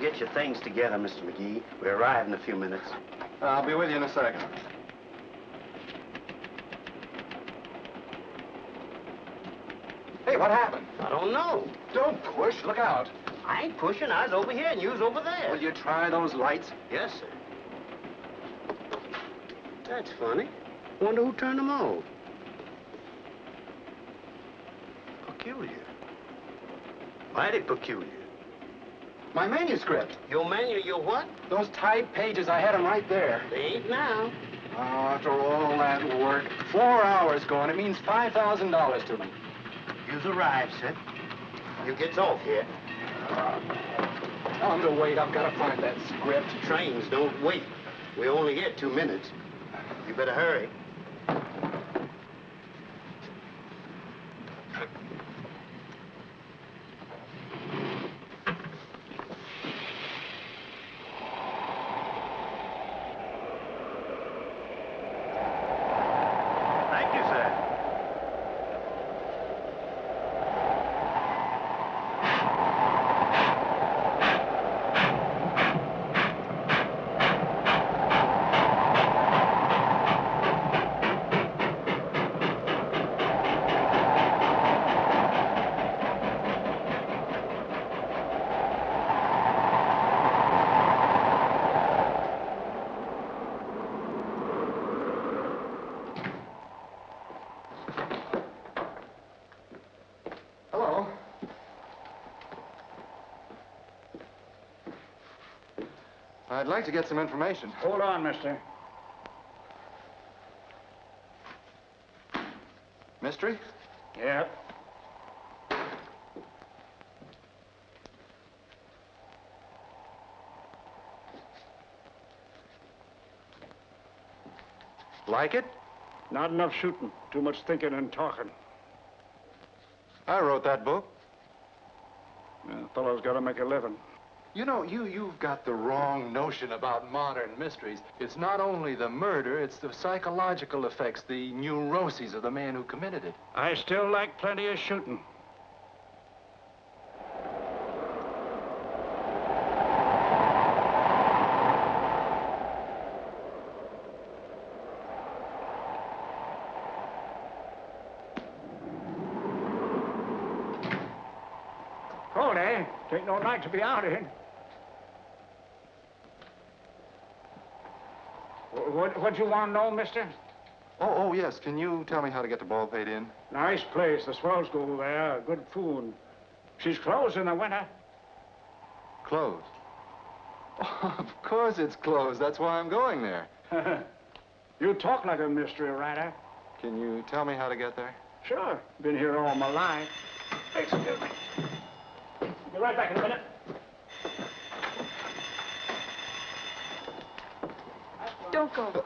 get your things together, Mr. McGee. We arrive in a few minutes. I'll be with you in a second. Hey, what happened? I don't know. Don't push. Look out. I ain't pushing. I was over here and you was over there. Will you try those lights? Yes, sir. That's funny. Wonder who turned them off. Peculiar. Mighty peculiar. My manuscript. Your manual, your what? Those type pages, I had them right there. They ain't now. Oh, after all that work, 4 hours going, it means $5,000 to me. You've arrived, sir. You gets off here. I'm to wait. I've got to find that script. Trains don't wait. We only get 2 minutes. You better hurry. Thank you, sir. Hello. I'd like to get some information. Hold on, mister. Mystery? Yeah. Like it? Not enough shooting. Too much thinking and talking. I wrote that book. Fellow's got to make a living. You know, you've got the wrong notion about modern mysteries. It's not only the murder, it's the psychological effects, the neuroses of the man who committed it. I still like plenty of shooting. Cold, eh? Ain't no night to be out in. What you want to know, mister? Oh, yes. Can you tell me how to get to Baldpate Inn? Nice place. The swells go there. Good food. She's closed in the winter. Closed. Oh, of course it's closed. That's why I'm going there. You talk like a mystery writer. Can you tell me how to get there? Sure. Been here all my life. Excuse me. Be right back in a minute. Don't go.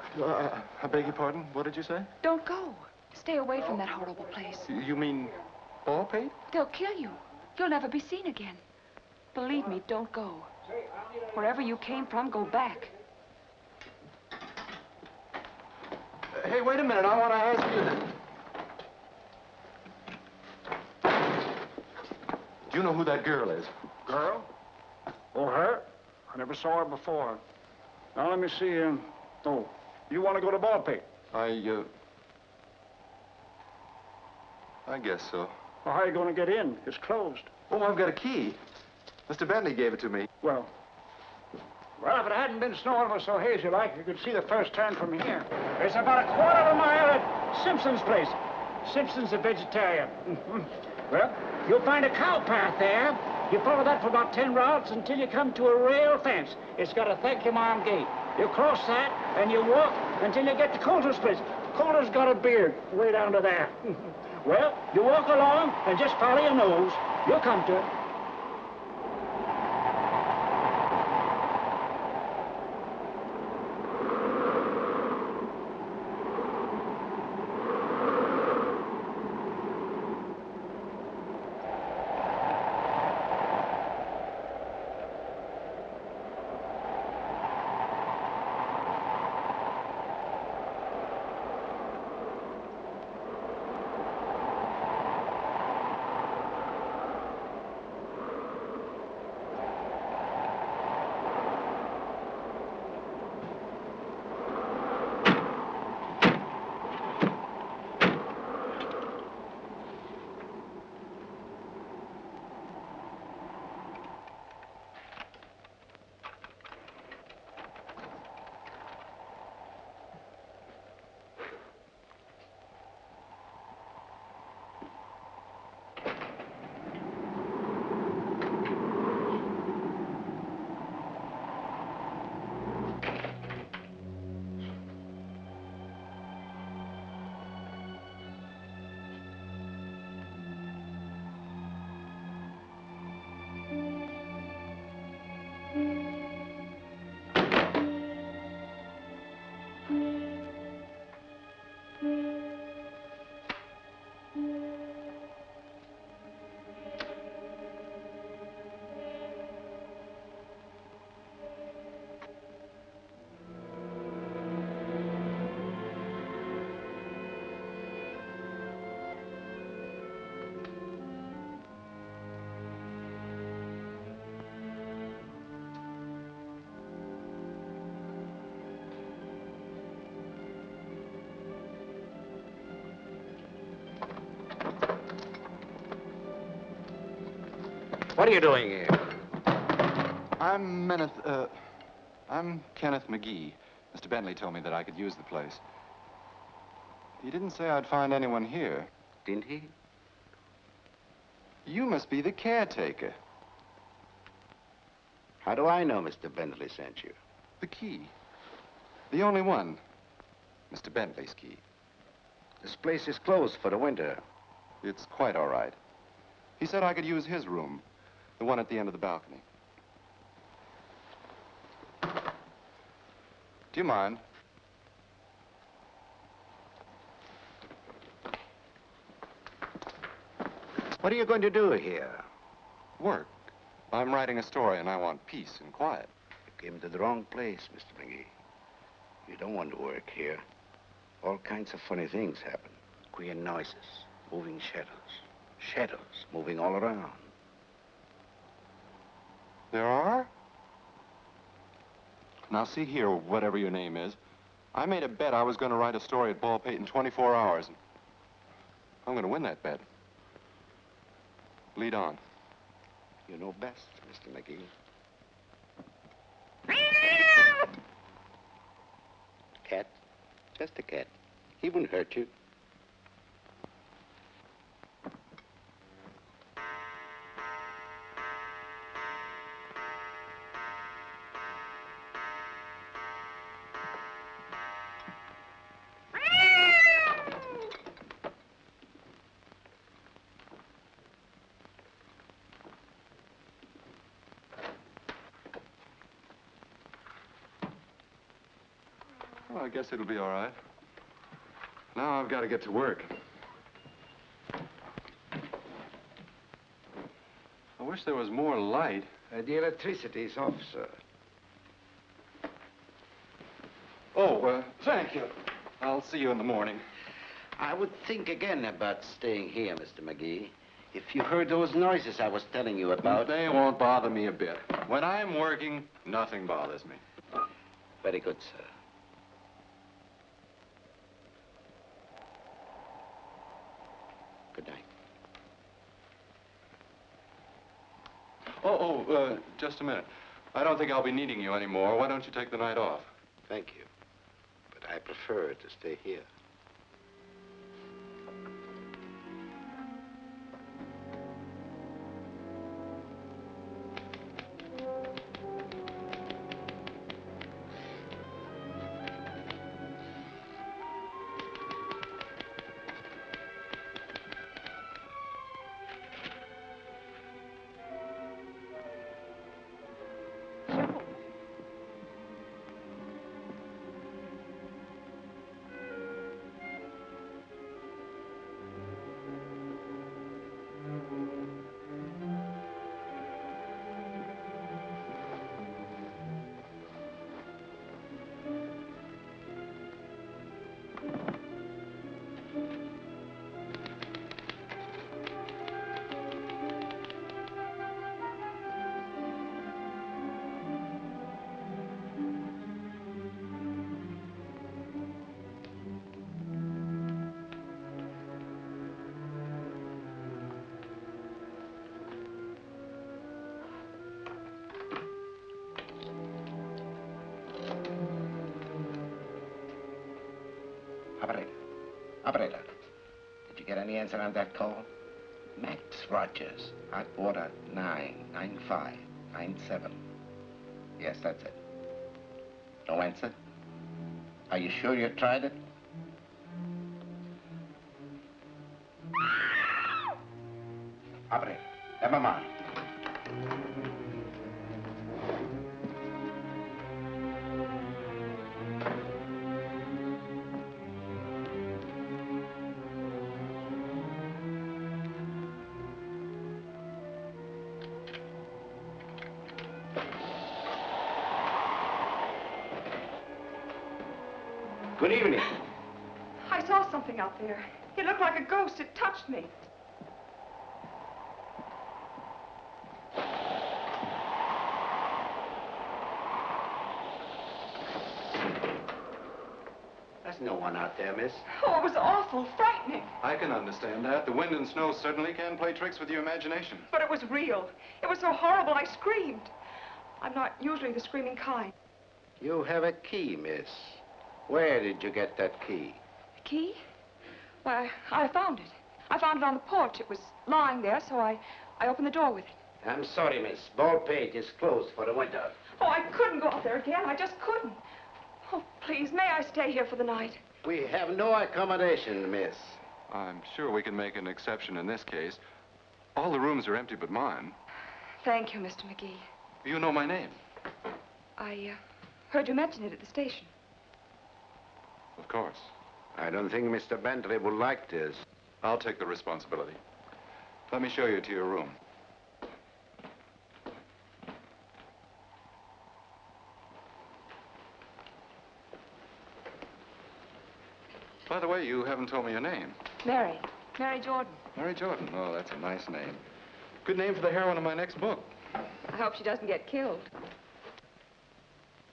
I beg your pardon? What did you say? Don't go. Stay away from that horrible place. You mean Baldpate? They'll kill you. You'll never be seen again. Believe me, don't go. Wherever you came from, go back. Hey, wait a minute. I want to ask you. Do you know who that girl is? Girl? Oh, her? I never saw her before. Now, let me see. Oh, you want to go to Baldpate? I guess so. Well, how are you going to get in? It's closed. Oh, I've got a key. Mr. Bentley gave it to me. Well, if it hadn't been snowing or so hazy like, you could see the first turn from here. It's about a quarter of a mile at Simpson's place. Simpson's a vegetarian. Well, you'll find a cow path there. You follow that for about 10 rods until you come to a rail fence. It's got a thank you, mom gate. You cross that, and you walk until you get to Coulter's place. Coulter's got a beard way down to there. Well, you walk along and just follow your nose. You'll come to it. What are you doing here? I'm Kenneth McGee. Mr. Bentley told me that I could use the place. He didn't say I'd find anyone here. Didn't he? You must be the caretaker. How do I know Mr. Bentley sent you? The key. The only one. Mr. Bentley's key. This place is closed for the winter. It's quite all right. He said I could use his room, the one at the end of the balcony. Do you mind? What are you going to do here? Work. I'm writing a story and I want peace and quiet. You came to the wrong place, Mr. McGee. You don't want to work here. All kinds of funny things happen. Queer noises, moving shadows. Shadows moving all around. There are? Now, see here, whatever your name is. I made a bet I was going to write a story at Baldpate in 24 hours. And I'm going to win that bet. Lead on. You know best, Mr. McGee. Cat. Just a cat. He wouldn't hurt you. Well, I guess it'll be all right. Now I've got to get to work. I wish there was more light. The electricity's off, sir. Oh, thank you. I'll see you in the morning. I would think again about staying here, Mr. McGee. If you heard those noises I was telling you about... They won't bother me a bit. When I'm working, nothing bothers me. Very good, sir. Good night. Just a minute. I don't think I'll be needing you anymore. Why don't you take the night off? Thank you. But I prefer to stay here. Operator, did you get any answer on that call? Max Rogers, hot water 99597. Yes, that's it. No answer? Are you sure you tried it? Operator, never mind. Good evening. I saw something out there. It looked like a ghost. It touched me. There's no one out there, miss. Oh, it was awful, frightening. I can understand that. The wind and snow certainly can play tricks with your imagination. But it was real. It was so horrible, I screamed. I'm not usually the screaming kind. You have a key, miss. Where did you get that key? The key? Why, I found it. I found it on the porch. It was lying there, so I opened the door with it. I'm sorry, miss. Baldpate is closed for the winter. Oh, I couldn't go out there again. I just couldn't. Oh, please, may I stay here for the night? We have no accommodation, miss. I'm sure we can make an exception in this case. All the rooms are empty but mine. Thank you, Mr. McGee. You know my name. I heard you mention it at the station. Of course. I don't think Mr. Bentley would like this. I'll take the responsibility. Let me show you to your room. By the way, you haven't told me your name. Mary. Mary Jordan. Mary Jordan. Oh, that's a nice name. Good name for the heroine of my next book. I hope she doesn't get killed.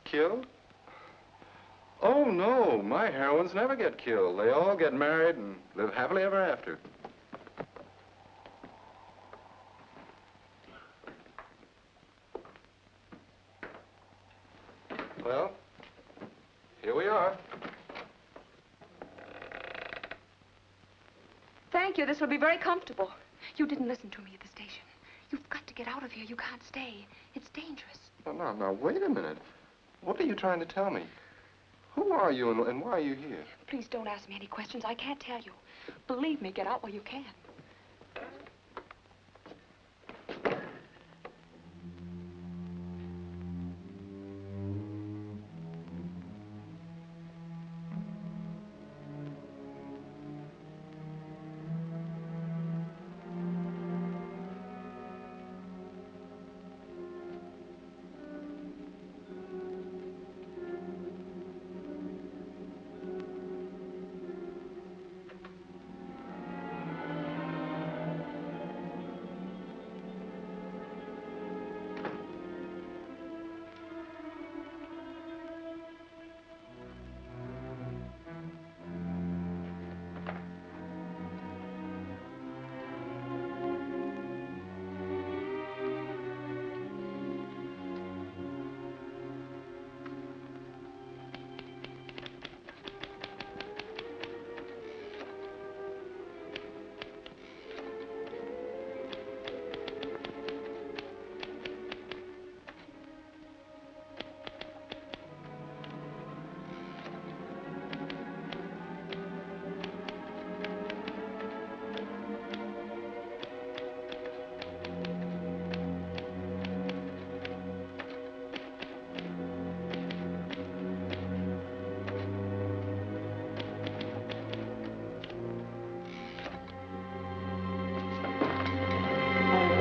Killed? Oh, no. My heroines never get killed. They all get married and live happily ever after. Well, here we are. Thank you. This will be very comfortable. You didn't listen to me at the station. You've got to get out of here. You can't stay. It's dangerous. Now, wait a minute. What are you trying to tell me? Who are you and why are you here? Please don't ask me any questions. I can't tell you. Believe me, get out while you can.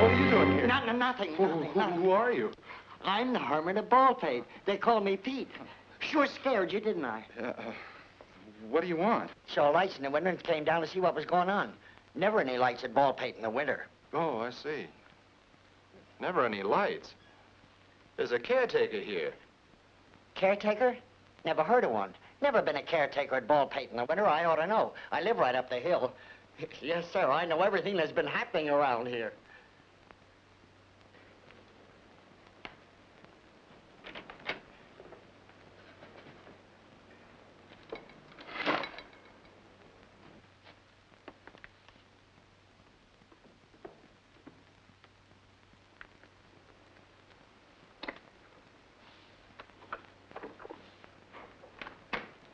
What are you doing here? Nothing. Who are you? I'm the hermit of Baldpate. They call me Pete. Sure scared you, didn't I? What do you want? Saw lights in the window and came down to see what was going on. Never any lights at Baldpate in the winter. Oh, I see. Never any lights. There's a caretaker here. Caretaker? Never heard of one. Never been a caretaker at Baldpate in the winter. I ought to know. I live right up the hill. Yes, sir. I know everything that's been happening around here.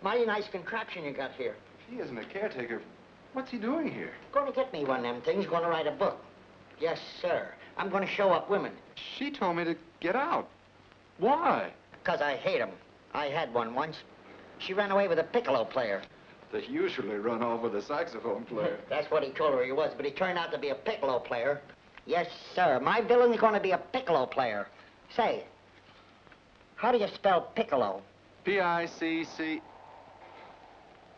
Mighty nice contraption you got here. He isn't a caretaker. What's he doing here? Going to get me one of them things. Going to write a book. Yes, sir. I'm going to show up women. She told me to get out. Why? Because I hate 'em. I had one once. She ran away with a piccolo player. They usually run off with a saxophone player. That's what he told her he was, but he turned out to be a piccolo player. Yes, sir. My villain's going to be a piccolo player. Say, how do you spell piccolo? P-I-C-C...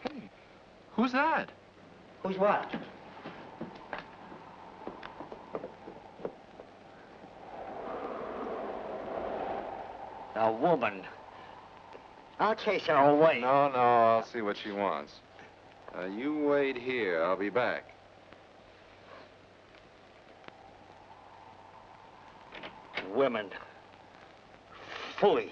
Hey, who's that? Who's what? A woman. I'll chase her away. No, I'll see what she wants. You wait here. I'll be back. Women. Fully.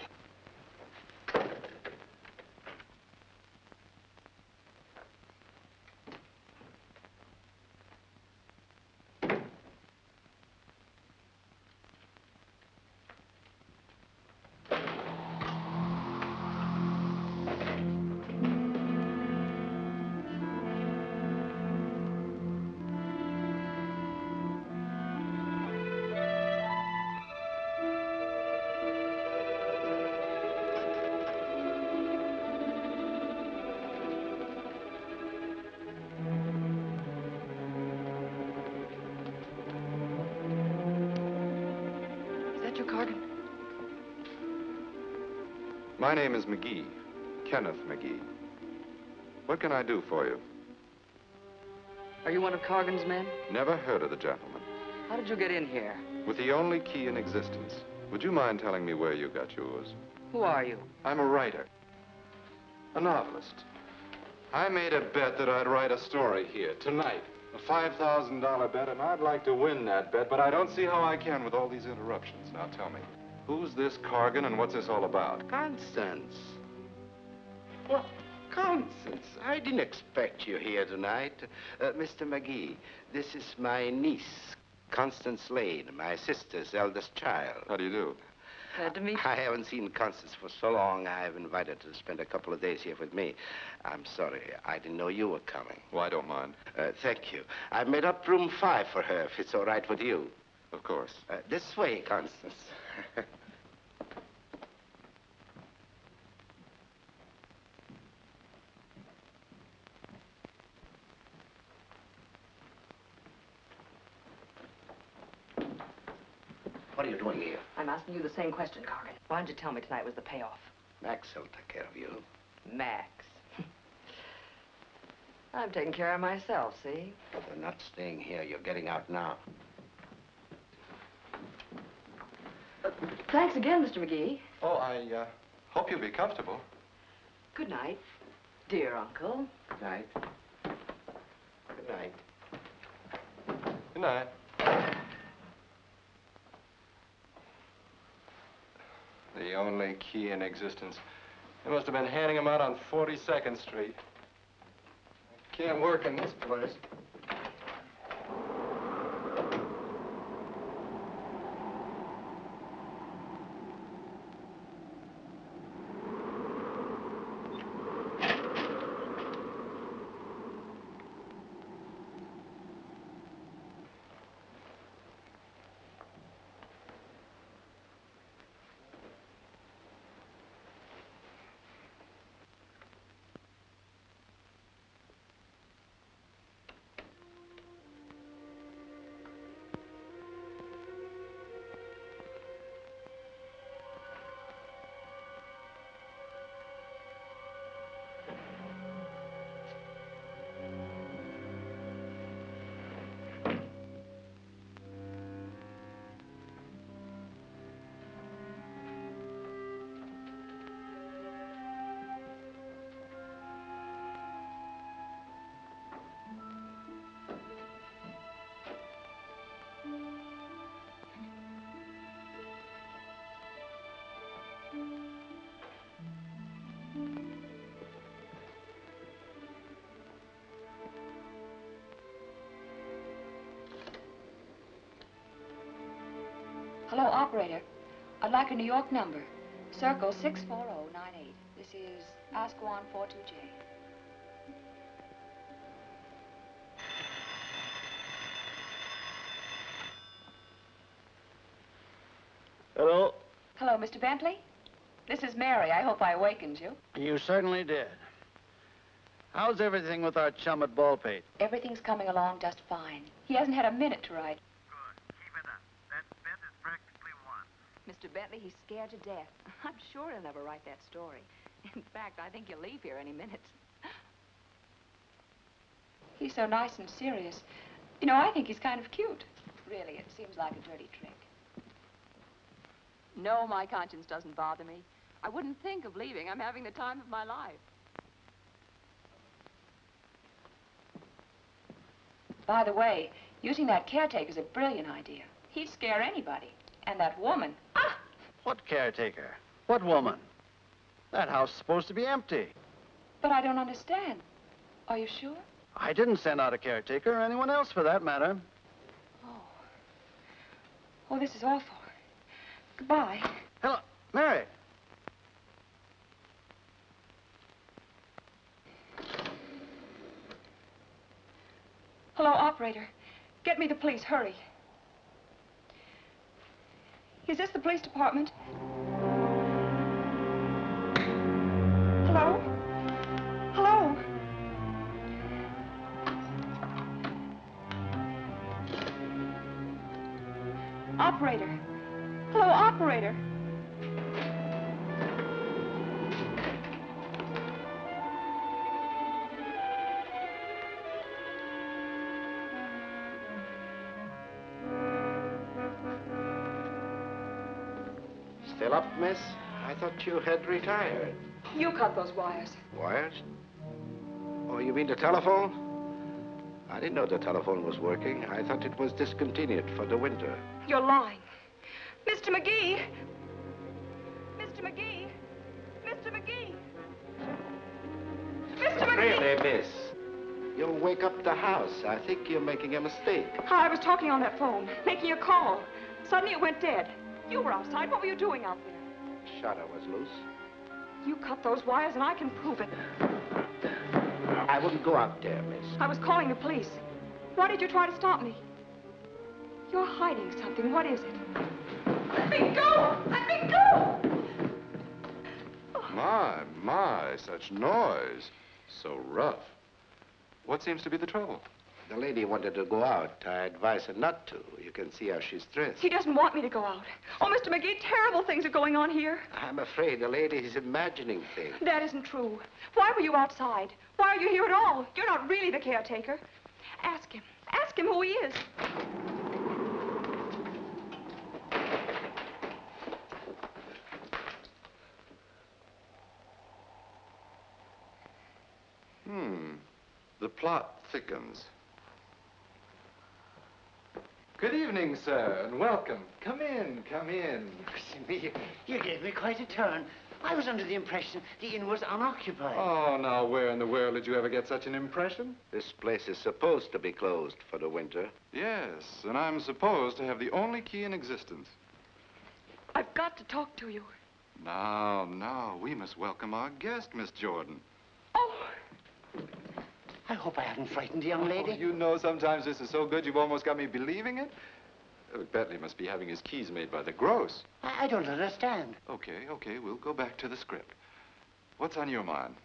My name is McGee, Kenneth McGee. What can I do for you? Are you one of Corrigan's men? Never heard of the gentleman. How did you get in here? With the only key in existence. Would you mind telling me where you got yours? Who are you? I'm a writer. A novelist. I made a bet that I'd write a story here, tonight. A $5,000 bet, and I'd like to win that bet, but I don't see how I can with all these interruptions. Now tell me, who's this Corrigan and what's this all about? Constance. Well, Constance, I didn't expect you here tonight. Mr. McGee, this is my niece, Constance Lane, my sister's eldest child. How do you do? Glad to meet you. I haven't seen Constance for so long, I've invited her to spend a couple of days here with me. I'm sorry, I didn't know you were coming. Well, I don't mind. Thank you. I've made up room 5 for her, if it's all right with you. Of course. This way, Constance. What are you doing here? I'm asking you the same question, Corrigan. Why didn't you tell me tonight was the payoff? Max will take care of you. Max. I'm taking care of myself, see? You're not staying here. You're getting out now. Thanks again, Mr. McGee. Oh, I hope you'll be comfortable. Good night, dear Uncle. Good night. Good night. Good night. The only key in existence. They must have been handing them out on 42nd Street. Can't work in this place. Hello, operator. I'd like a New York number. Circle 64098. This is Asquan 42J. Hello? Hello, Mr. Bentley? This is Mary. I hope I awakened you. You certainly did. How's everything with our chum at Baldpate? Everything's coming along just fine. He hasn't had a minute to write. Good. Keep it up. That bet is practically won. Mr. Bentley, he's scared to death. I'm sure he'll never write that story. In fact, I think he'll leave here any minute. He's so nice and serious. You know, I think he's kind of cute. Really, it seems like a dirty trick. No, my conscience doesn't bother me. I wouldn't think of leaving. I'm having the time of my life. By the way, using that caretaker's a brilliant idea. He'd scare anybody. And that woman. Ah! What caretaker? What woman? That house is supposed to be empty. But I don't understand. Are you sure? I didn't send out a caretaker or anyone else for that matter. Oh. Oh, this is awful. Goodbye. Hello, Mary. Hello, operator. Get me the police, hurry. Is this the police department? Hello? Hello? Operator. Hello, operator. Still up, miss? I thought you had retired. You cut those wires. Wires? Oh, you mean the telephone? I didn't know the telephone was working. I thought it was discontinued for the winter. You're lying. Mr. McGee! Mr. McGee! Mr. McGee! Mr. McGee! Really, miss? You'll wake up the house. I think you're making a mistake. I was talking on that phone, making a call. Suddenly it went dead. You were outside. What were you doing out there? Shutter was loose. You cut those wires and I can prove it. I wouldn't go out there, miss. I was calling the police. Why did you try to stop me? You're hiding something. What is it? Let me go! Let me go! My, such noise. So rough. What seems to be the trouble? The lady wanted to go out. I advised her not to. You can see how she's dressed. He doesn't want me to go out. Oh, Mr. McGee, terrible things are going on here. I'm afraid the lady is imagining things. That isn't true. Why were you outside? Why are you here at all? You're not really the caretaker. Ask him. Ask him who he is. The plot thickens. Good evening, sir, and welcome. Come in, come in. You gave me quite a turn. I was under the impression the inn was unoccupied. Oh, now, where in the world did you ever get such an impression? This place is supposed to be closed for the winter. Yes, and I'm supposed to have the only key in existence. I've got to talk to you. Now, we must welcome our guest, Miss Jordan. Oh, I hope I haven't frightened the young lady. Oh, you know, sometimes this is so good you've almost got me believing it. Bentley must be having his keys made by the gross. I don't understand. Okay, we'll go back to the script. What's on your mind?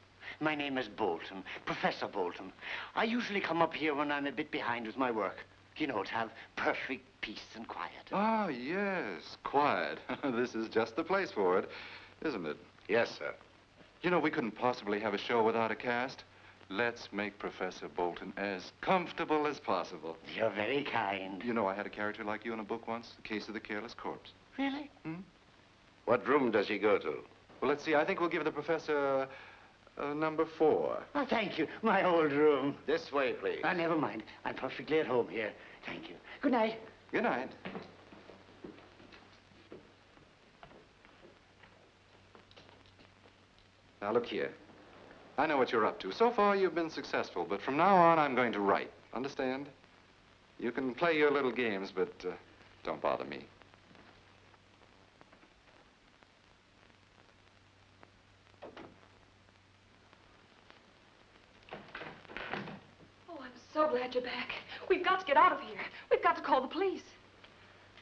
My name is Bolton, Professor Bolton. I usually come up here when I'm a bit behind with my work. You know, to have perfect peace and quiet. Ah, yes, quiet. This is just the place for it, isn't it? Yes, sir. You know, we couldn't possibly have a show without a cast. Let's make Professor Bolton as comfortable as possible. You're very kind. You know, I had a character like you in a book once, The Case of the Careless Corpse. Really? What room does he go to? Well, let's see. I think we'll give the professor number 4. Oh, thank you. My old room. This way, please. Never mind. I'm perfectly at home here. Thank you. Good night. Good night. Now, look here. I know what you're up to. So far, you've been successful, but from now on, I'm going to write. Understand? You can play your little games, but don't bother me. oh, I'm so glad you're back. We've got to get out of here. We've got to call the police.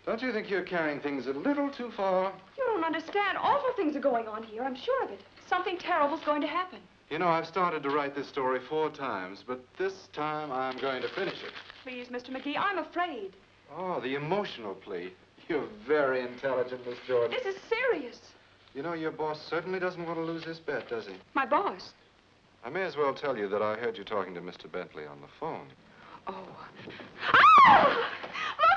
Don't you think you're carrying things a little too far? You don't understand. Awful things are going on here. I'm sure of it. Something terrible's going to happen. You know, I've started to write this story 4 times, but this time I'm going to finish it. Please, Mr. McGee, I'm afraid. Oh, the emotional plea. You're very intelligent, Miss Jordan. This is serious. You know, your boss certainly doesn't want to lose this bet, does he? My boss. I may as well tell you that I heard you talking to Mr. Bentley on the phone. Oh. Ah! Look!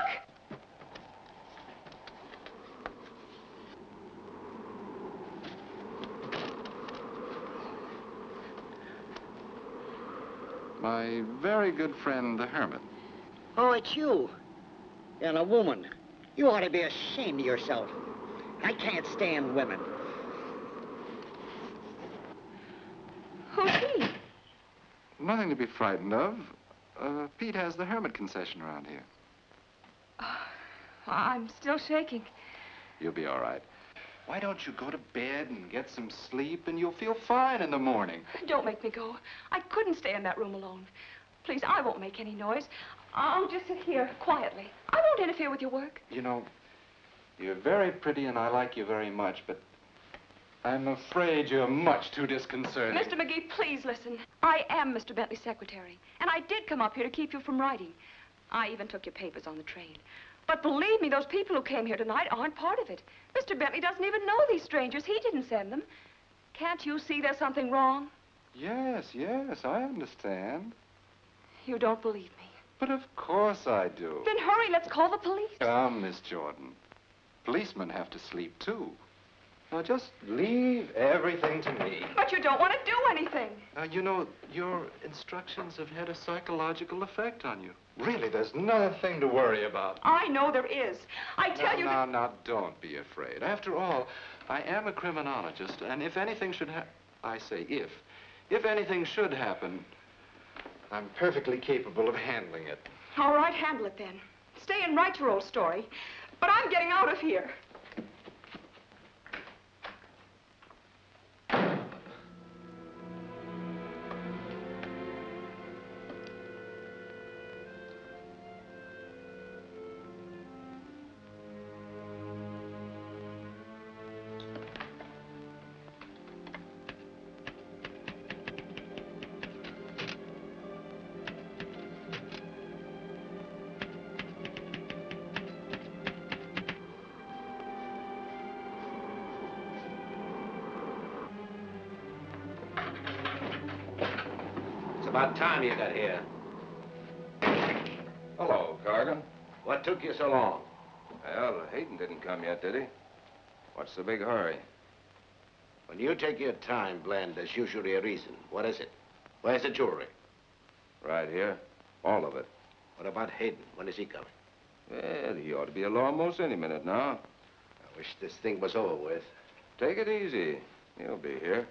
My very good friend, the hermit. Oh, it's you. And a woman. You ought to be ashamed of yourself. I can't stand women. Who's he? Nothing to be frightened of. Pete has the hermit concession around here. I'm still shaking. You'll be all right. Why don't you go to bed and get some sleep, and you'll feel fine in the morning? Don't make me go. I couldn't stay in that room alone. Please, I won't make any noise. I'll just sit here quietly. I won't interfere with your work. You know, you're very pretty, and I like you very much, but I'm afraid you're much too disconcerting. Mr. McGee, please listen. I am Mr. Bentley's secretary, and I did come up here to keep you from writing. I even took your papers on the train. But believe me, those people who came here tonight aren't part of it. Mr. Bentley doesn't even know these strangers. He didn't send them. Can't you see there's something wrong? Yes, I understand. You don't believe me. But of course I do. Then hurry, let's call the police. Come, Miss Jordan. Policemen have to sleep, too. Now, just leave everything to me. But you don't want to do anything. You know, your instructions have had a psychological effect on you. Really, there's nothing to worry about. I know there is. I tell you that... Now, don't be afraid. After all, I am a criminologist, and if anything should I say if anything should happen, I'm perfectly capable of handling it. All right, handle it then. Stay and write your old story. But I'm getting out of here. About time you got here. Hello, Corrigan. What took you so long? Well, Hayden didn't come yet, did he? What's the big hurry? When you take your time, Bland, there's usually a reason. What is it? Where's the jewelry? Right here. All of it. What about Hayden? When is he coming? Well, he ought to be along most any minute now. I wish this thing was over with. Take it easy. He'll be here.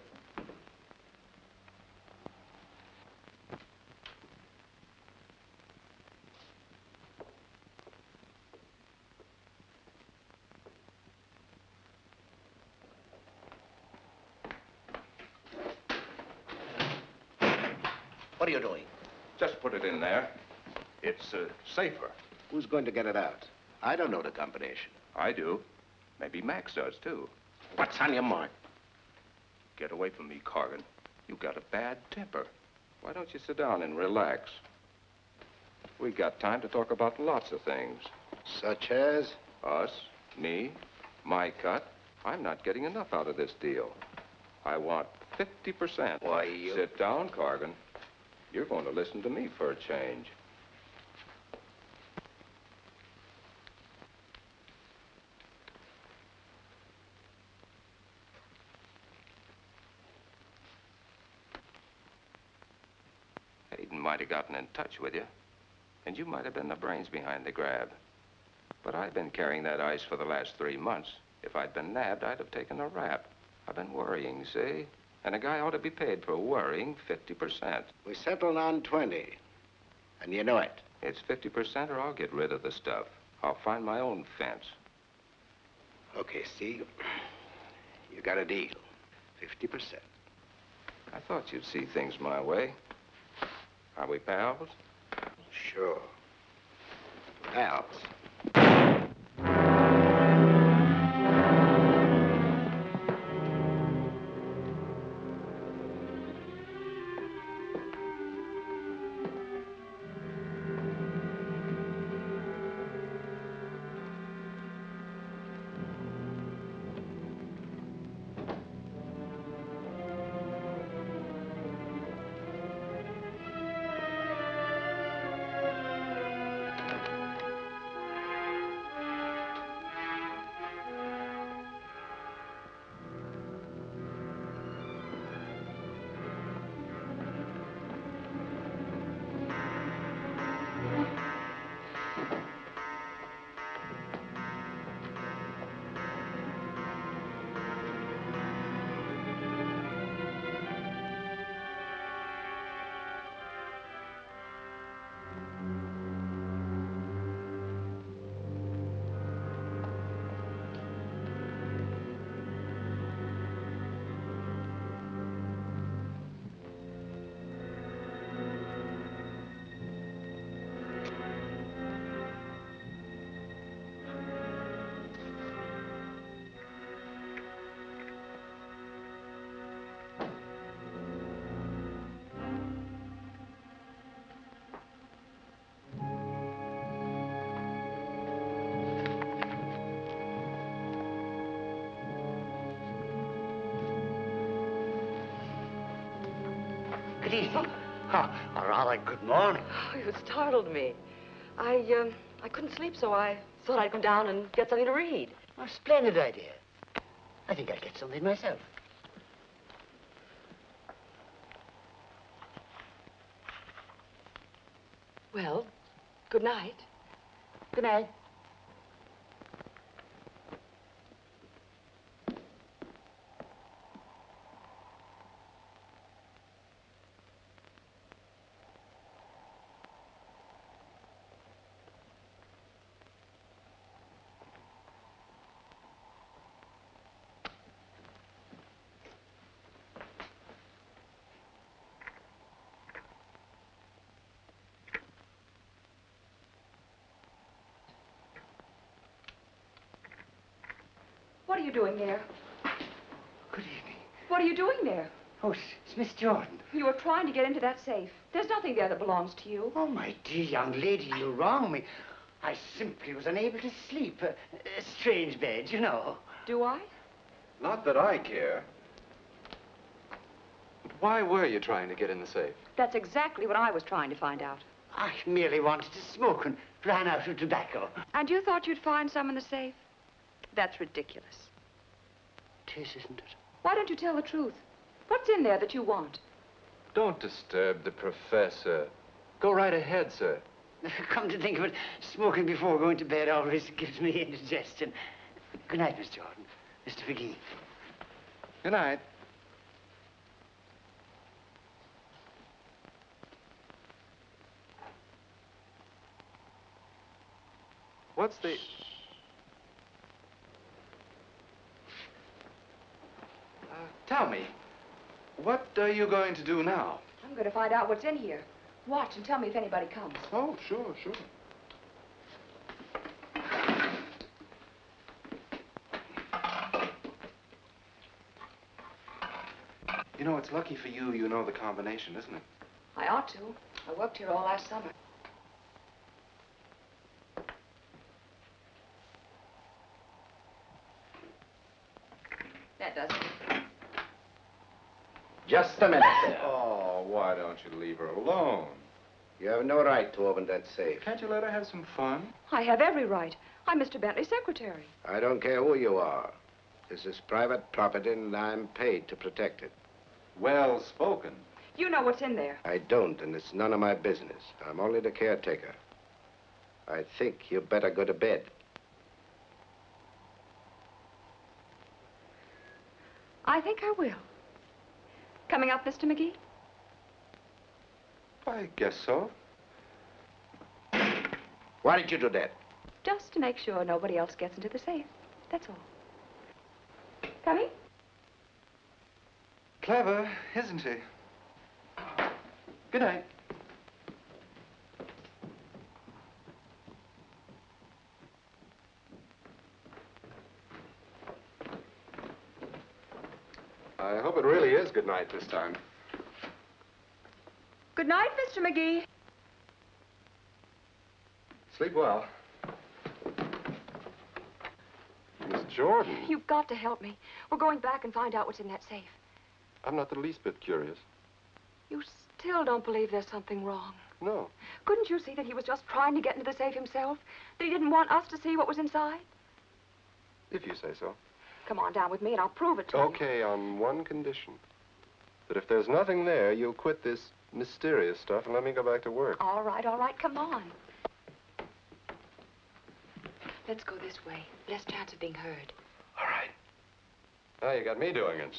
What are you doing? Just put it in there. It's safer. Who's going to get it out? I don't know the combination. I do. Maybe Max does, too. What's on your mind? Get away from me, Corrigan. You got a bad temper. Why don't you sit down and relax? We got time to talk about lots of things. Such as? Us, me, my cut. I'm not getting enough out of this deal. I want 50%. Why, you... Sit down, Corrigan. You're going to listen to me for a change. Hayden might have gotten in touch with you, and you might have been the brains behind the grab. But I've been carrying that ice for the last 3 months. If I'd been nabbed, I'd have taken a rap. I've been worrying, see? And a guy ought to be paid for worrying 50%. We settled on 20. And you know it. It's 50% or I'll get rid of the stuff. I'll find my own fence. Okay, Steve. You got a deal. 50%. I thought you'd see things my way. Are we pals? Sure. Pals. Good evening. Oh, or rather, good morning. Oh, you startled me. I couldn't sleep, so I thought I'd come down and get something to read. A splendid idea. I think I'll get something myself. Well, good night. Good night. What are you doing there? Good evening. What are you doing there? Oh, it's Miss Jordan. You were trying to get into that safe. There's nothing there that belongs to you. Oh, my dear young lady, you wrong me. I simply was unable to sleep. A strange bed, you know. Do I? Not that I care. But why were you trying to get in the safe? That's exactly what I was trying to find out. I merely wanted to smoke and ran out of tobacco. And you thought you'd find some in the safe? That's ridiculous. Tis, isn't it? Why don't you tell the truth? What's in there that you want? Don't disturb the professor. Go right ahead, sir. Come to think of it, smoking before going to bed always gives me indigestion. Good night, Miss Jordan. Mr. McGee. Good night. What's the... Tell me, what are you going to do now? I'm going to find out what's in here. Watch and tell me if anybody comes. Oh, sure, sure. You know, it's lucky for you, you know the combination, isn't it? I ought to. I worked here all last summer. That does it. Just a minute there. Oh, why don't you leave her alone? You have no right to open that safe. Can't you let her have some fun? I have every right. I'm Mr. Bentley's secretary. I don't care who you are. This is private property, and I'm paid to protect it. Well spoken. You know what's in there. I don't, and it's none of my business. I'm only the caretaker. I think you better go to bed. I think I will. Coming up, Mr. McGee? I guess so. Why did you do that? Just to make sure nobody else gets into the safe. That's all. Coming? Clever, isn't he? Good night. I hope it really is good night this time. Good night, Mr. McGee. Sleep well. Miss Jordan. You've got to help me. We're going back and find out what's in that safe. I'm not the least bit curious. You still don't believe there's something wrong. No. Couldn't you see that he was just trying to get into the safe himself? That he didn't want us to see what was inside? If you say so. Come on down with me and I'll prove it to you. Okay, on one condition. That if there's nothing there, you'll quit this mysterious stuff and let me go back to work. All right, come on. Let's go this way. Less chance of being heard. All right. Now you got me doing it.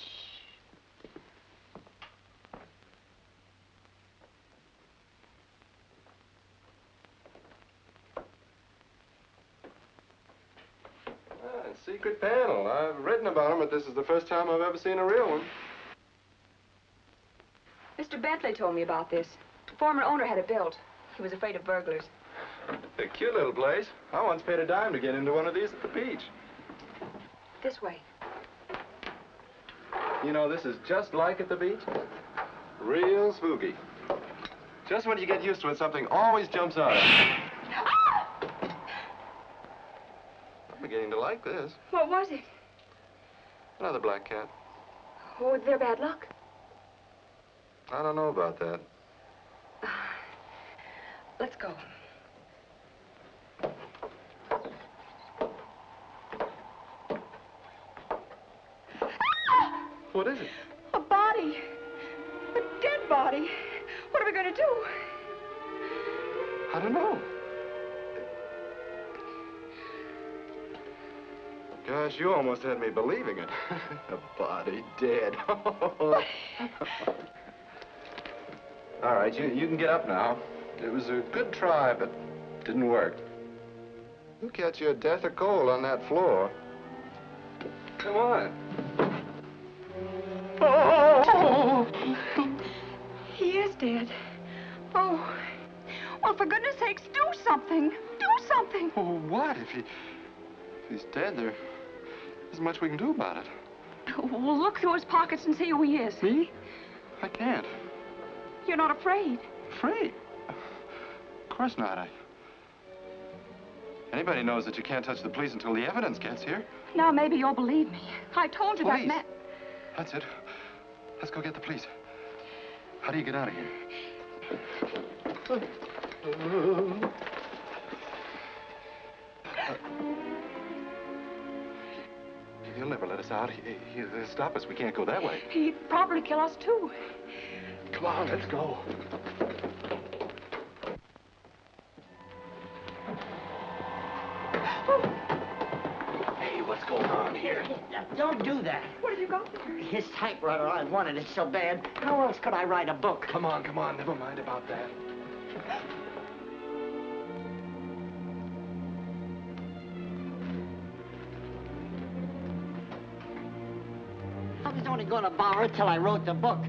Secret panel. I've written about them, but this is the first time I've ever seen a real one. Mr. Bentley told me about this. The former owner had it built. He was afraid of burglars. A cute little place. I once paid a dime to get into one of these at the beach. This way. You know, this is just like at the beach. Real spooky. Just when you get used to it, something always jumps out at you. I'm beginning to like this. What was it? Another black cat. Oh, they're bad luck. I don't know about that. Let's go. What is it? A body. A dead body. What are we going to do? I don't know. Gosh, you almost had me believing it. A body dead. All right, you can get up now. It was a good try, but didn't work. You'll catch you a death or cold on that floor. Come on. Oh! He is dead. Oh. Well, for goodness sakes, do something. Do something. Oh, what? If he's dead, there isn't much we can do about it. Well, look through his pockets and see who he is. Me? I can't. You're not afraid? Afraid? Of course not. Anybody knows that you can't touch the police until the evidence gets here. Now, maybe you'll believe me. I told you that man... That's it. Let's go get the police. How do you get out of here? He'll never let us out. He'll stop us. We can't go that way. He'd probably kill us, too. Come on, let's go. Hey, what's going on here? Don't do that. What have you got there? His typewriter, I wanted it so bad. How else could I write a book? Come on. Never mind about that. I was only going to borrow it till I wrote the book.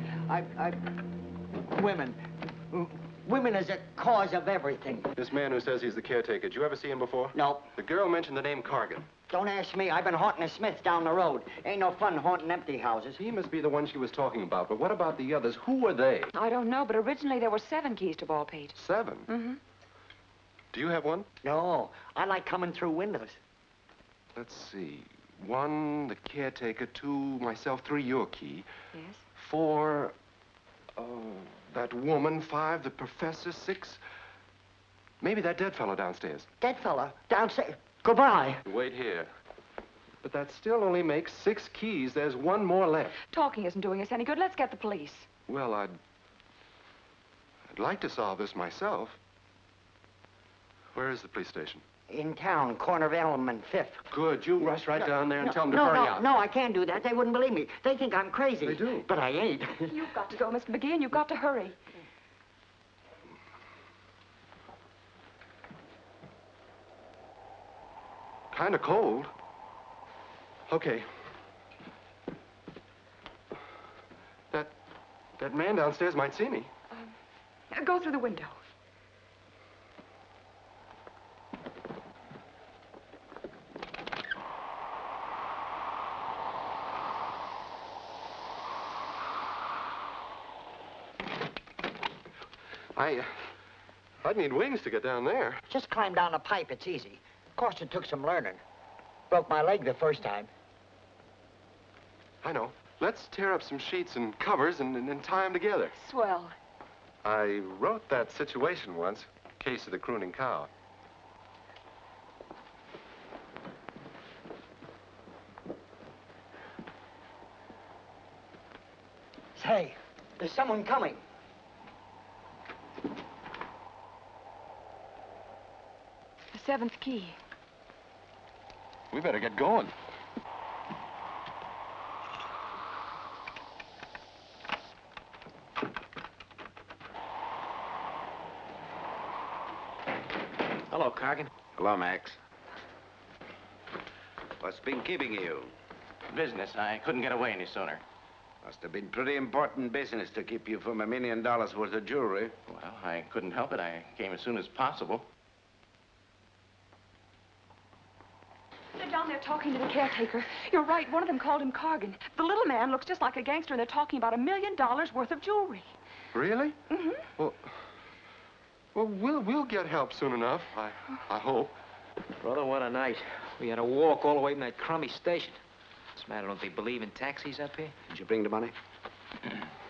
Women is a cause of everything. This man who says he's the caretaker, did you ever see him before? No. The girl mentioned the name Cargan. Don't ask me. I've been haunting the Smiths down the road. Ain't no fun haunting empty houses. He must be the one she was talking about, but what about the others? Who were they? I don't know, but originally there were 7 keys to Baldpate. 7? Mm-hmm. Do you have one? No. I like coming through windows. Let's see. 1, the caretaker. 2, myself. 3, your key. Yes? 4, that woman. 5, the professor. 6, maybe that dead fellow downstairs. Dead fella? Downstairs? Goodbye. Wait here. But that still only makes 6 keys. There's 1 more left. Talking isn't doing us any good. Let's get the police. Well, I'd like to solve this myself. Where is the police station? In town, corner of Elm and 5th. Good. You rush right down there and tell them to hurry out. No, I can't do that. They wouldn't believe me. They think I'm crazy. They do. But I ain't. You've got to go, Mr. McGee, and you've got to hurry. Kind of cold. Okay. That man downstairs might see me. Go through the window. I'd need wings to get down there. Just climb down a pipe. It's easy. Of course, it took some learning. Broke my leg the first time. I know. Let's tear up some sheets and covers and tie them together. Swell. I wrote that situation once. Case of the crooning cow. Say, there's someone coming. The 7th key. We better get going. Hello, Cargan. Hello, Max. What's been keeping you? Business. I couldn't get away any sooner. Must have been pretty important business to keep you from $1 million worth of jewelry. Well, I couldn't help it. I came as soon as possible. They're down there talking to the caretaker. You're right. One of them called him Cargan. The little man looks just like a gangster, and they're talking about $1 million worth of jewelry. Really? Mm-hmm. Well, we'll get help soon enough, I hope. Brother, what a night. We had to walk all the way from that crummy station. What's the matter? Don't they believe in taxis up here? Did you bring the money?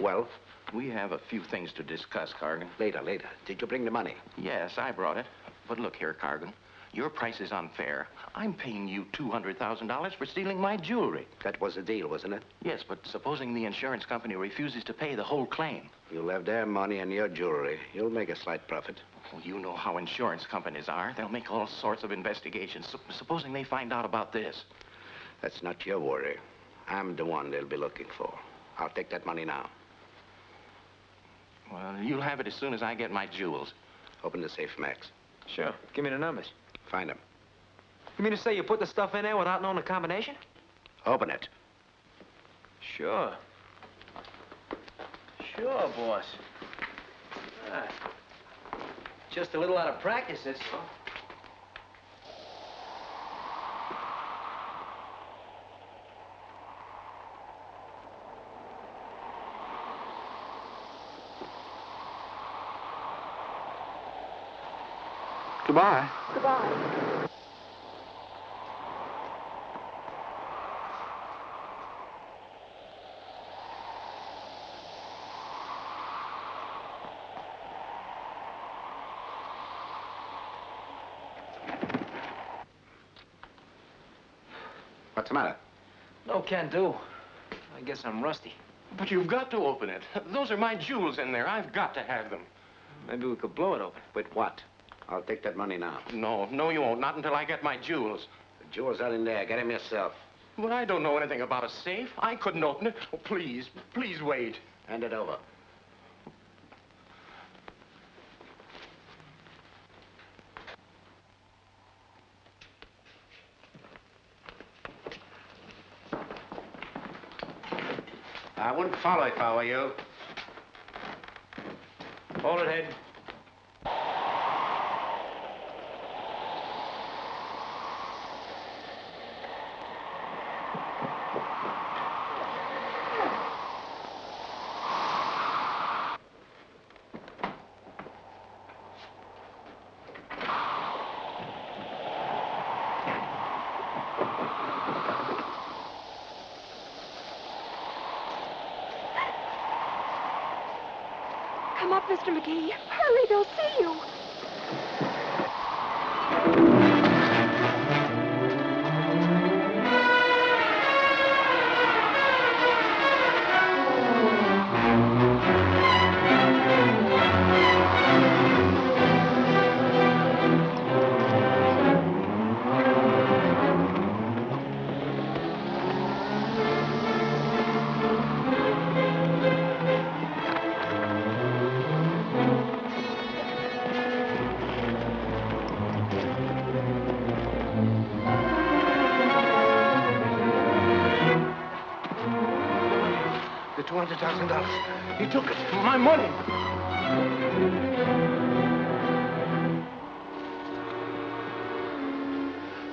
Well? We have a few things to discuss, Cargan. Later. Did you bring the money? Yes, I brought it. But look here, Cargan. Your price is unfair. I'm paying you $200,000 for stealing my jewelry. That was the deal, wasn't it? Yes, but supposing the insurance company refuses to pay the whole claim. You'll have their money and your jewelry. You'll make a slight profit. Well, you know how insurance companies are. They'll make all sorts of investigations. Supposing they find out about this. That's not your worry. I'm the one they'll be looking for. I'll take that money now. Well, you'll have it as soon as I get my jewels. Open the safe, Max. Sure. Give me the numbers. Find them. You mean to say you put the stuff in there without knowing the combination? Open it. Sure. Sure, boss. Just a little out of practice, that's all. Goodbye. Goodbye. What's the matter? No can do. I guess I'm rusty. But you've got to open it. Those are my jewels in there. I've got to have them. Maybe we could blow it open. With what? I'll take that money now. No, you won't. Not until I get my jewels. The jewels are in there. Get them yourself. But I don't know anything about a safe. I couldn't open it. Oh, please wait. Hand it over. I wouldn't follow if I were you. Hold it, Head. Come up, Mr. McGee. Hurry, they'll see you. $200,000. He took it. My money.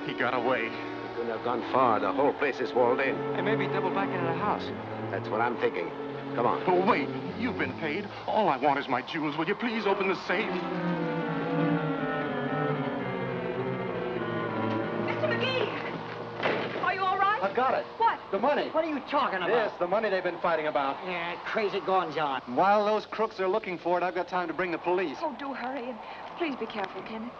He got away. He couldn't have gone far. The whole place is walled in. Hey, maybe double back into the house. That's what I'm thinking. Come on. Oh, wait. You've been paid. All I want is my jewels. Will you please open the safe? Mr. McGee! Are you all right? I've got it. What? The money. What are you talking about? Yes, the money they've been fighting about. Yeah, crazy goings on. While those crooks are looking for it, I've got time to bring the police. Oh, do hurry, and please be careful, Kenneth.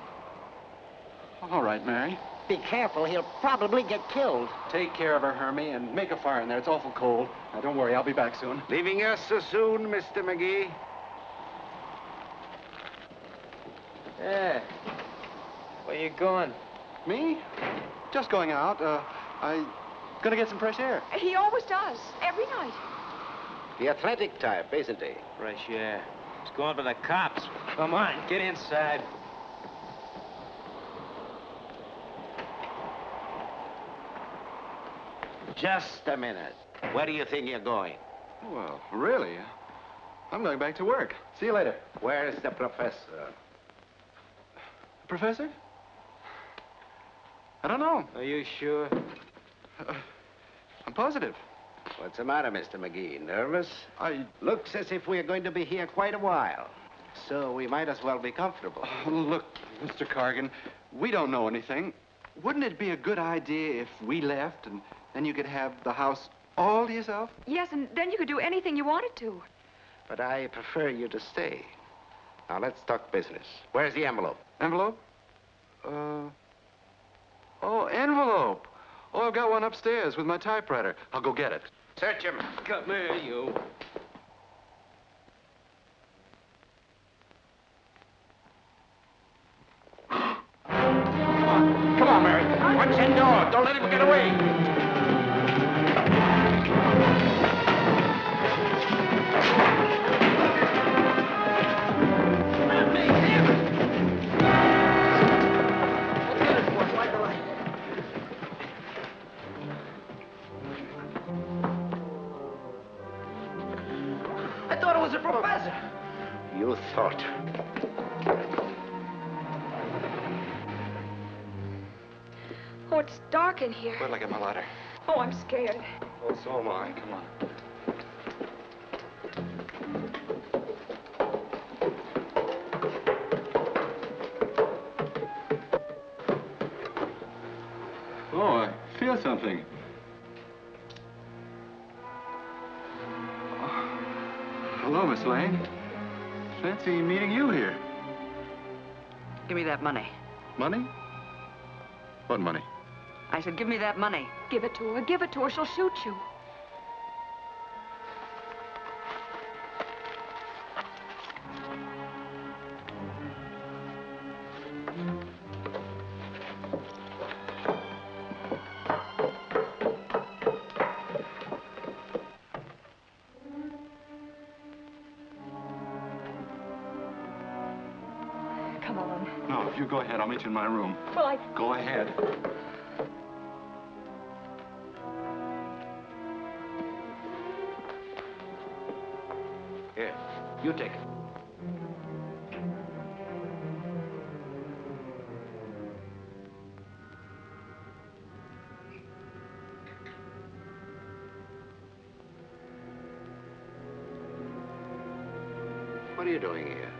All right, Mary. Be careful, he'll probably get killed. Take care of her, Hermie, and make a fire in there. It's awful cold. Now, don't worry, I'll be back soon. Leaving us so soon, Mr. McGee? Yeah. Where you going? Me? Just going out. I gonna get some fresh air. He always does, every night. The athletic type, isn't he? Fresh air. He's going for the cops. Come on, get inside. Just a minute. Where do you think you're going? Well, really? I'm going back to work. See you later. Where's the professor? Professor? I don't know. Are you sure? I'm positive. What's the matter, Mr. McGee? Nervous? I... Looks as if we're going to be here quite a while. So we might as well be comfortable. Look, Mr. Cargan, we don't know anything. Wouldn't it be a good idea if we left and then you could have the house all to yourself? Yes, and then you could do anything you wanted to. But I prefer you to stay. Now, let's talk business. Where's the envelope? Envelope? Oh, envelope. Oh, I've got one upstairs with my typewriter. I'll go get it. Search him. Come here, you. Come on, Mary. Watch that door. Don't let him get away. I thought it was a professor. You thought. Oh, it's dark in here. Wait till I get my lighter. Oh, I'm scared. Oh, so am I. Come on. Oh, I feel something. Hello, Miss Lane. Fancy meeting you here. Give me that money. Money? What money? I said, give me that money. Give it to her. Give it to her. She'll shoot you. Come on. No, you go ahead. I'll meet you in my room. Well, Go ahead. Here, you take it. What are you doing here?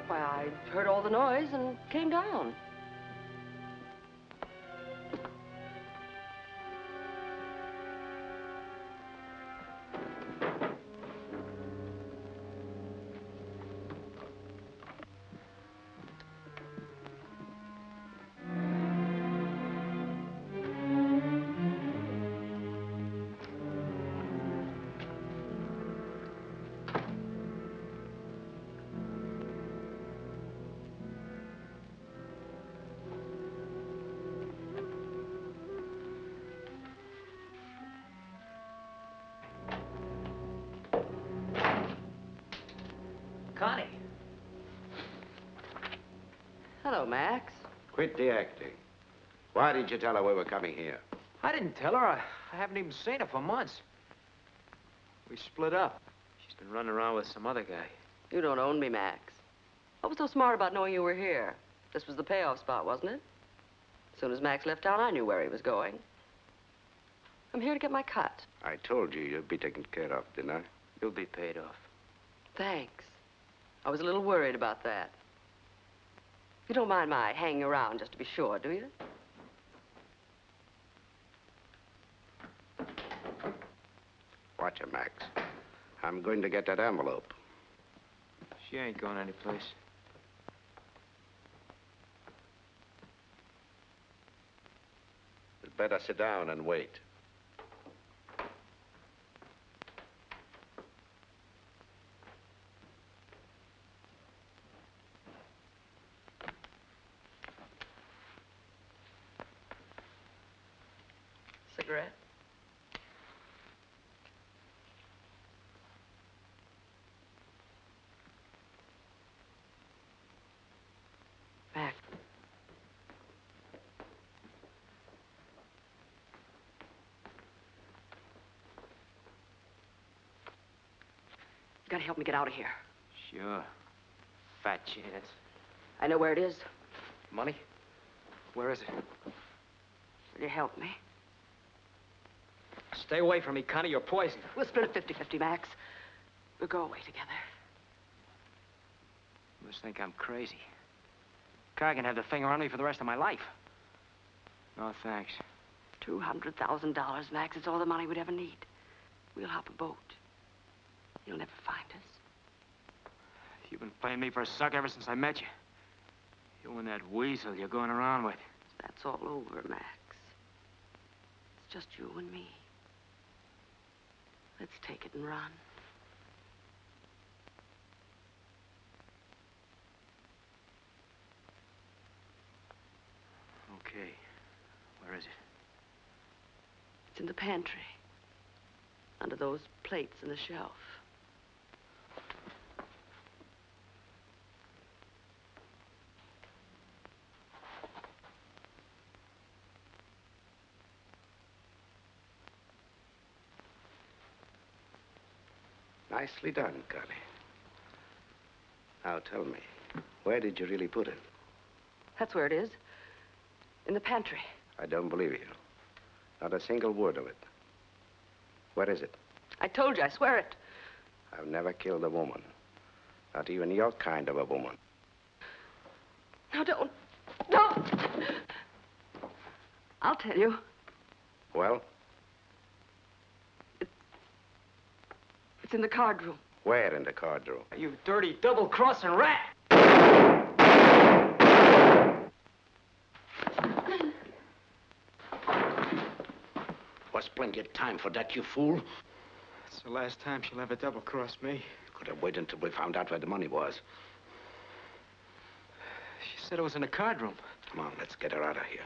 Why, I heard all the noise and came down. Connie. Hello, Max. Quit the acting. Why did you tell her we were coming here? I didn't tell her. I haven't even seen her for months. We split up. She's been running around with some other guy. You don't own me, Max. What was so smart about knowing you were here? This was the payoff spot, wasn't it? As soon as Max left town, I knew where he was going. I'm here to get my cut. I told you you'd be taken care of, didn't I? You'll be paid off. Thanks. I was a little worried about that. You don't mind my hanging around just to be sure, do you? Watch her, Max. I'm going to get that envelope. She ain't going anyplace. You'd better sit down and wait. Cigarette? Max. You gotta help me get out of here. Sure. Fat chance. I know where it is. Money? Where is it? Will you help me? Stay away from me, Connie. You're poison. We'll split it 50-50, Max. We'll go away together. You must think I'm crazy. I can have the finger on me for the rest of my life. No, thanks. $200,000, Max. It's all the money we'd ever need. We'll hop a boat. You'll never find us. been playing me for a sucker ever since I met you. You and that weasel you're going around with. That's all over, Max. It's just you and me. Let's take it and run. Okay. Where is it? It's in the pantry. Under those plates in the shelf. Nicely done, Connie. Now tell me, where did you really put it? That's where it is. In the pantry. I don't believe you. Not a single word of it. Where is it? I told you, I swear it. I've never killed a woman. Not even your kind of a woman. No, don't. Don't! I'll tell you. Well? It's in the card room. Where in the card room? You dirty double-crossing rat! Was plenty of time for that, you fool. It's the last time she'll ever double-cross me. You could have waited until we found out where the money was. She said it was in the card room. Come on, let's get her out of here.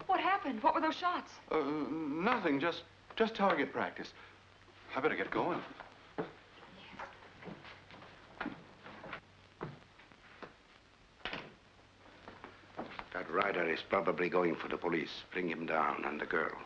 What happened? What were those shots? Nothing, just target practice. I better get going. That rider is probably going for the police. Bring him down, and the girl.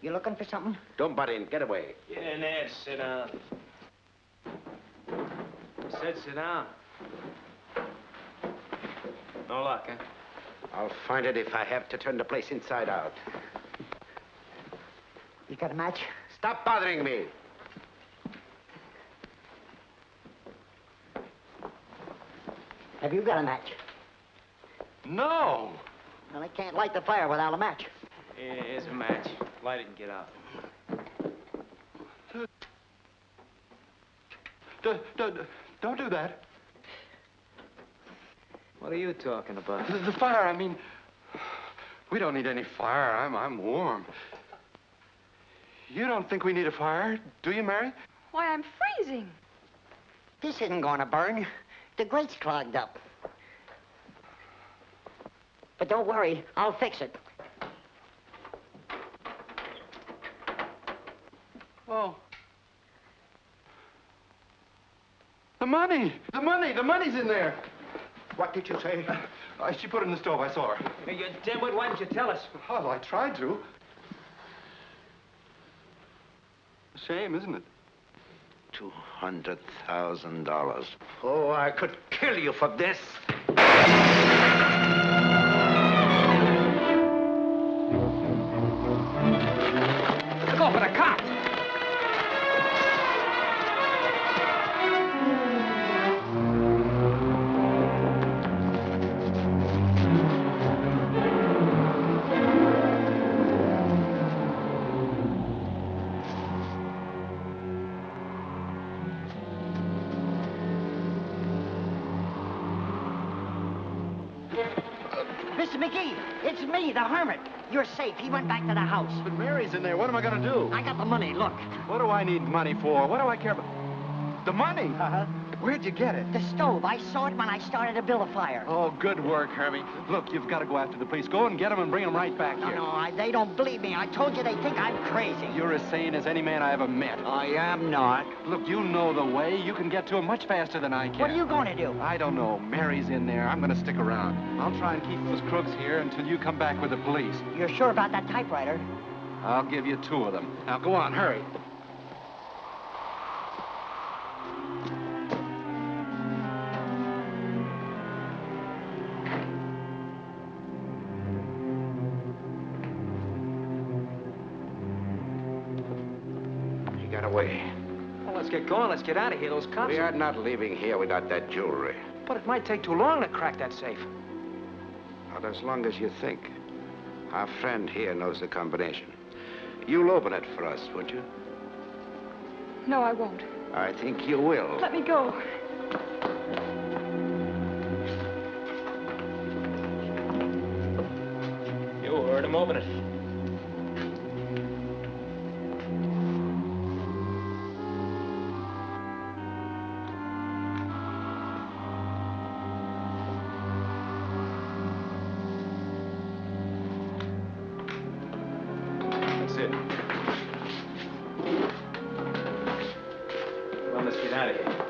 You looking for something? Don't butt in. Get away. Get in there, sit down. I said sit down. No luck, huh? I'll find it if I have to turn the place inside out. You got a match? Stop bothering me. Have you got a match? No! Well, I can't light the fire without a match. Here's a match. Light it and get out. Don't do that. What are you talking about? The fire, I mean, we don't need any fire. I'm warm. You don't think we need a fire, do you, Mary? Why, I'm freezing. This isn't going to burn. The grate's clogged up. But don't worry, I'll fix it. Oh. The money! The money's in there! What did you say? She put it in the stove, I saw her. Hey, you dimwit, why didn't you tell us? Well, I tried to. A shame, isn't it? $200,000. Oh, I could kill you for this. Go for the cops. Mr. McGee, it's me, the hermit. You're safe. He went back to the house. But Mary's in there. What am I going to do? I got the money, look. What do I need money for? What do I care about? The money? Uh-huh. Where'd you get it? The stove. I saw it when I started to build a fire. Oh, good work, Hermie. Look, you've got to go after the police. Go and get them and bring them right back here. No, they don't believe me. I told you they think I'm crazy. You're as sane as any man I ever met. I am not. Look, you know the way. You can get to him much faster than I can. What are you going to do? I don't know. Mary's in there. I'm going to stick around. I'll try and keep those crooks here until you come back with the police. You're sure about that typewriter? I'll give you 2 of them. Now, go on, hurry. He got away. Well, let's get going. Let's get out of here. Those cops... We are not leaving here without that jewelry. But it might take too long to crack that safe. Not as long as you think. Our friend here knows the combination. You'll open it for us, won't you? No, I won't. I think you will. Let me go. You heard him open it. That's it. Well, let's get out of here.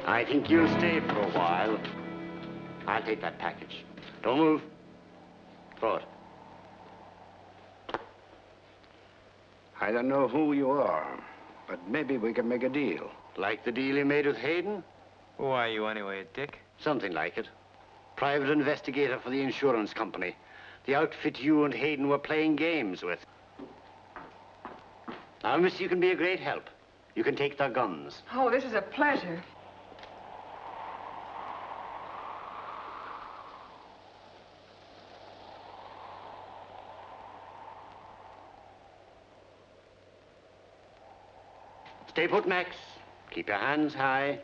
I think you'll stay for a while. I'll take that package. Don't move. Throw it. I don't know who you are, but maybe we can make a deal. Like the deal you made with Hayden? Who are you anyway, Dick? Something like it. Private investigator for the insurance company. The outfit you and Hayden were playing games with. Now, miss, you can be a great help. You can take their guns. Oh, this is a pleasure. Stay put, Max. Keep your hands high.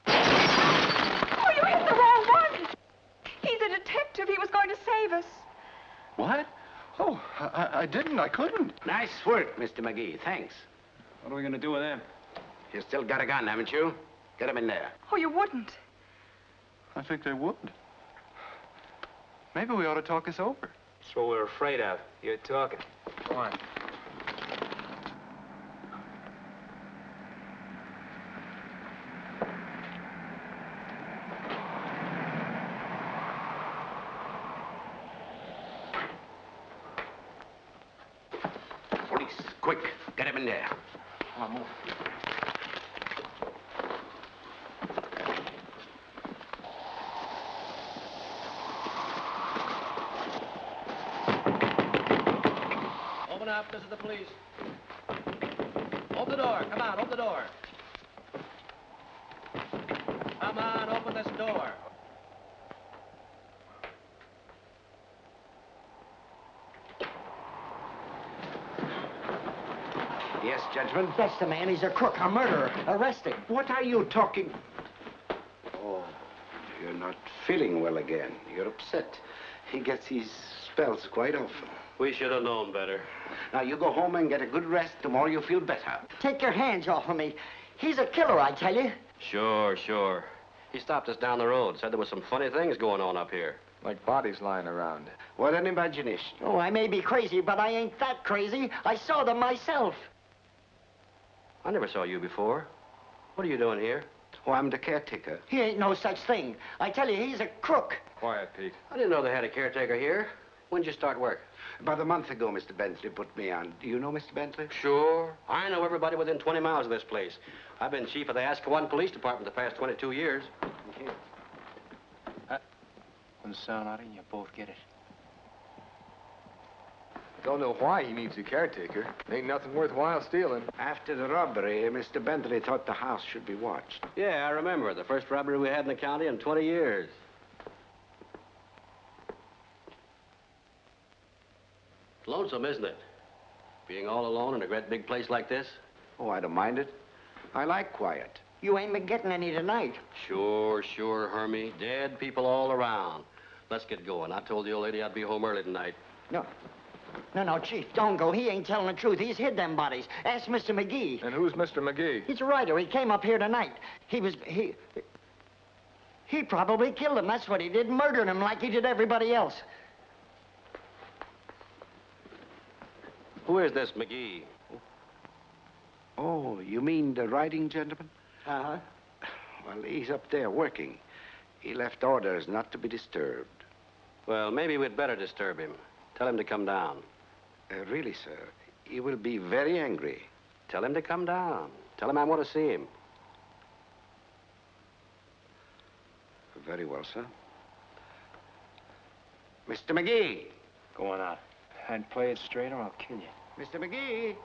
Oh, you hit the wrong one. He's a detective. He was going to save us. What? Oh, I didn't. I couldn't. Nice work, Mr. McGee. Thanks. What are we going to do with them? You still got a gun, haven't you? Get him in there. Oh, you wouldn't. I think they would. Maybe we ought to talk this over. That's what we're afraid of. You're talking. Go on. Police, quick. Get him in there. Come on, move. Open up. This is the police. Open the door. Come on, open the door. Come on, open this door. Yes, gentlemen? That's the man. He's a crook, a murderer. Arrest him. What are you talking? Oh, you're not feeling well again. You're upset. He gets these spells quite often. We should have known better. Now, you go home and get a good rest. Tomorrow you'll feel better. Take your hands off of me. He's a killer, I tell you. Sure, sure. He stopped us down the road, said there was some funny things going on up here. Like bodies lying around. What an imagination. Oh, I may be crazy, but I ain't that crazy. I saw them myself. I never saw you before. What are you doing here? Oh, I'm the caretaker. He ain't no such thing. I tell you, he's a crook. Quiet, Pete. I didn't know they had a caretaker here. When'd you start work? About a month ago, Mr. Bentley put me on. Do you know Mr. Bentley? Sure. I know everybody within 20 miles of this place. I've been chief of the Asquith Police Department the past 22 years. One sound out and you both get it. Don't know why he needs a caretaker. Ain't nothing worthwhile stealing. After the robbery, Mr. Bentley thought the house should be watched. Yeah, I remember. The first robbery we had in the county in 20 years. Lonesome, isn't it? Being all alone in a great big place like this? Oh, I don't mind it. I like quiet. You ain't been getting any tonight. Sure, Hermie. Dead people all around. Let's get going. I told the old lady I'd be home early tonight. No, Chief, don't go. He ain't telling the truth. He's hid them bodies. Ask Mr. McGee. And who's Mr. McGee? He's a writer. He came up here tonight. He probably killed him. That's what he did. Murdered him like he did everybody else. Who is this McGee? Oh, you mean the writing gentleman? Uh-huh. Well, he's up there working. He left orders not to be disturbed. Well, maybe we'd better disturb him. Tell him to come down. Really, sir, he will be very angry. Tell him to come down. Tell him I want to see him. Very well, sir. Mr. McGee. Go on out. And play it straight or I'll kill you. Mr. McGee.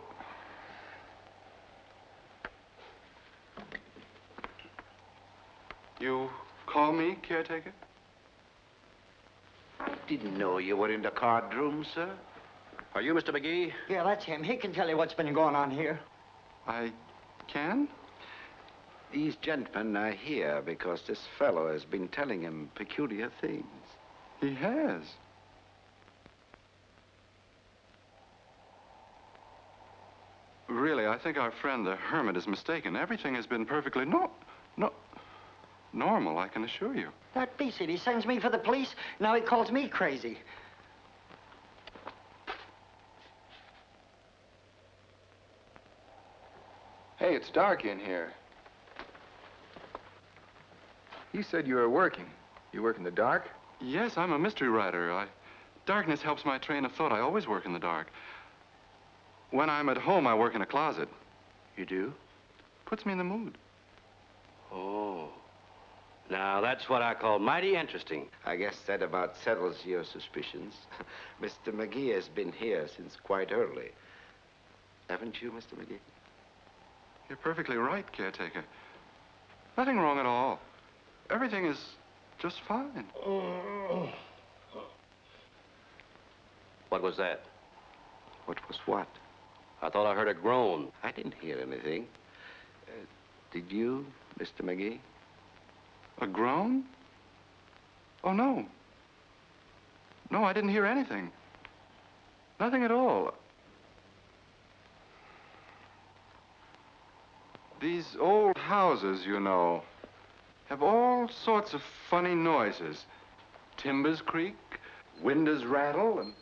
You call me, caretaker? I didn't know you were in the card room, sir. Are you Mr. McGee? Yeah, that's him. He can tell you what's been going on here. I can? These gentlemen are here because this fellow has been telling him peculiar things. He has. Really, I think our friend, the hermit, is mistaken. Everything has been perfectly normal, I can assure you. That beats it. He sends me for the police. Now he calls me crazy. Hey, it's dark in here. You said you were working. You work in the dark? Yes, I'm a mystery writer. Darkness helps my train of thought. I always work in the dark. When I'm at home, I work in a closet. You do? Puts me in the mood. Oh. Now, that's what I call mighty interesting. I guess that about settles your suspicions. Mr. McGee has been here since quite early. Haven't you, Mr. McGee? You're perfectly right, caretaker. Nothing wrong at all. Everything is just fine. What was that? What was what? I thought I heard a groan. I didn't hear anything. Did you, Mr. McGee? A groan? Oh, no. No, I didn't hear anything. Nothing at all. These old houses, you know, have all sorts of funny noises. Timbers creak, windows rattle, and...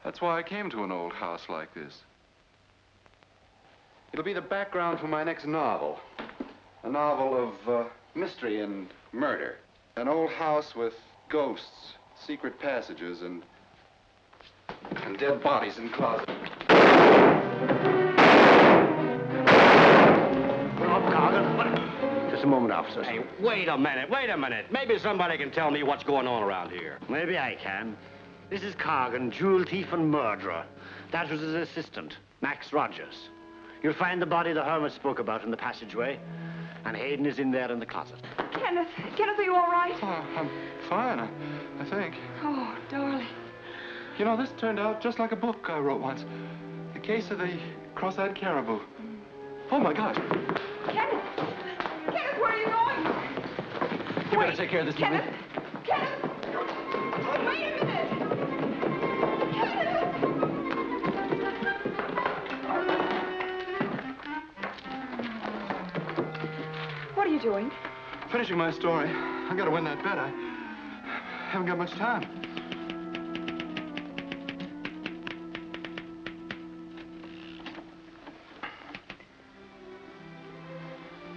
That's why I came to an old house like this. It'll be the background for my next novel. A novel of mystery and murder. An old house with ghosts, secret passages, and dead bodies in closets. Just a moment, officer. Hey, wait a minute. Maybe somebody can tell me what's going on around here. Maybe I can. This is Cargan, jewel thief and murderer. That was his assistant, Max Rogers. You'll find the body the hermit spoke about in the passageway, and Hayden is in there in the closet. Kenneth, are you all right? Oh, I'm fine, I think. Oh, darling. You know, this turned out just like a book I wrote once. The case of the cross-eyed caribou. Oh, my gosh. Kenneth, where are you going? You better take care of this, Kenneth! Wait a minute! What are you doing? Finishing my story. I gotta win that bet. I haven't got much time.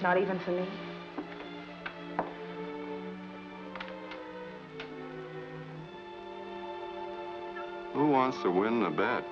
Not even for me? Who wants to win the bet?